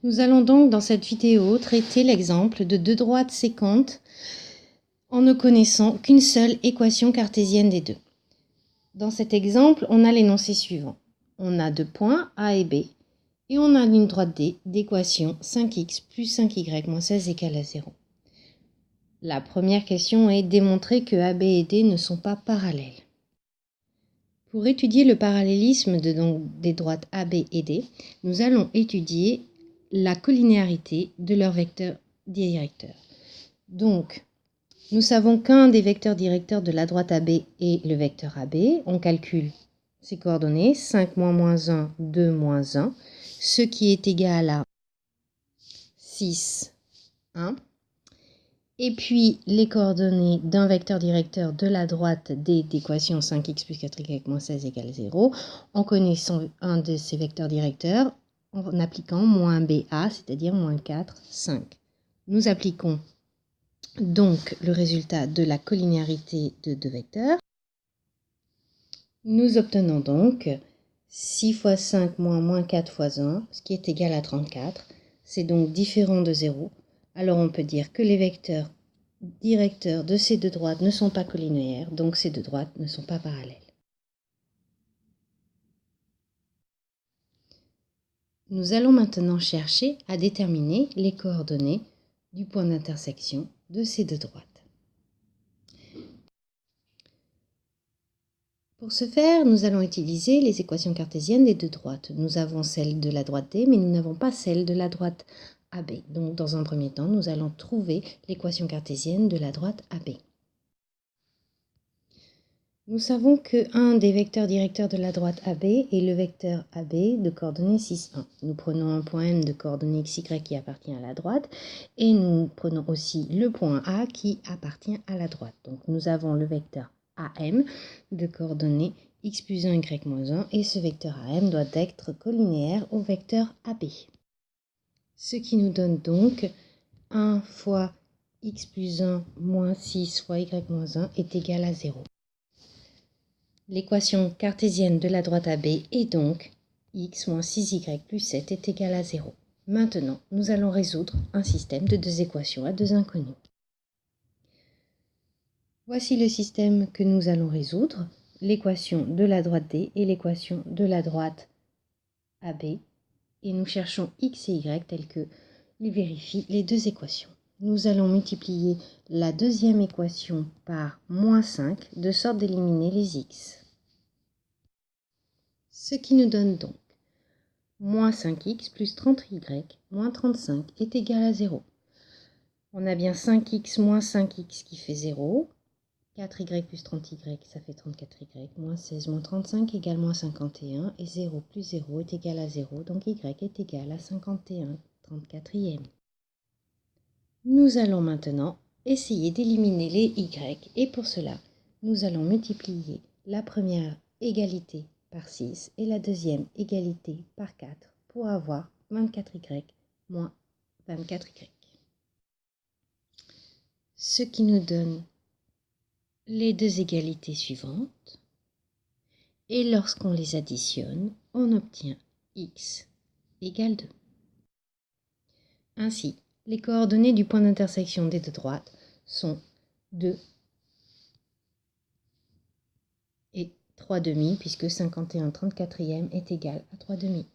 Nous allons donc dans cette vidéo traiter l'exemple de deux droites séquentes en ne connaissant qu'une seule équation cartésienne des deux. Dans cet exemple, on a l'énoncé suivant. On a deux points A et B et on a une droite D d'équation 5x plus 5y moins 16 égale à 0. La première question est démontrer que AB et D ne sont pas parallèles. Pour étudier le parallélisme des droites AB et D, nous allons étudier la collinéarité de leurs vecteurs directeurs. Donc, nous savons qu'un des vecteurs directeurs de la droite AB est le vecteur AB. On calcule ses coordonnées, 5 moins 1, 2 moins 1, ce qui est égal à 6, 1. Et puis, les coordonnées d'un vecteur directeur de la droite D d'équation 5x plus 4y moins 16 égale 0, en connaissant un de ces vecteurs directeurs, en appliquant moins BA, c'est-à-dire moins 4, 5. Nous appliquons donc le résultat de la collinéarité de deux vecteurs. Nous obtenons donc 6 fois 5 moins 4 fois 1, ce qui est égal à 34. C'est donc différent de 0. Alors on peut dire que les vecteurs directeurs de ces deux droites ne sont pas collinéaires, donc ces deux droites ne sont pas parallèles. Nous allons maintenant chercher à déterminer les coordonnées du point d'intersection de ces deux droites. Pour ce faire, nous allons utiliser les équations cartésiennes des deux droites. Nous avons celle de la droite D, mais nous n'avons pas celle de la droite AB. Donc, dans un premier temps, nous allons trouver l'équation cartésienne de la droite AB. Nous savons qu'un des vecteurs directeurs de la droite AB est le vecteur AB de coordonnées 6, 1. Nous prenons un point M de coordonnées xy qui appartient à la droite et nous prenons aussi le point A qui appartient à la droite. Donc nous avons le vecteur AM de coordonnées x plus 1, y moins 1 et ce vecteur AM doit être collinéaire au vecteur AB. Ce qui nous donne donc 1 fois x plus 1 moins 6 fois y moins 1 est égal à 0. L'équation cartésienne de la droite AB est donc x moins 6y plus 7 est égal à 0. Maintenant, nous allons résoudre un système de deux équations à deux inconnues. Voici le système que nous allons résoudre, l'équation de la droite D et l'équation de la droite AB. Et nous cherchons x et y tels que les vérifient les deux équations. Nous allons multiplier la deuxième équation par moins 5 de sorte d'éliminer les x. Ce qui nous donne donc moins 5x plus 30y moins 35 est égal à 0. On a bien 5x moins 5x qui fait 0. 4y plus 30y, ça fait 34y. Moins 16 moins 35 égale moins 51. Et 0 plus 0 est égal à 0. Donc y est égal à 51 34e. Nous allons maintenant essayer d'éliminer les y. Et pour cela, nous allons multiplier la première égalité par 6 et la deuxième égalité par 4 pour avoir 24y moins 24y. Ce qui nous donne les deux égalités suivantes. Et lorsqu'on les additionne, on obtient x égale 2. Ainsi, les coordonnées du point d'intersection des deux droites sont 2 et 3 demi, puisque 51 34e est égal à 3 demi.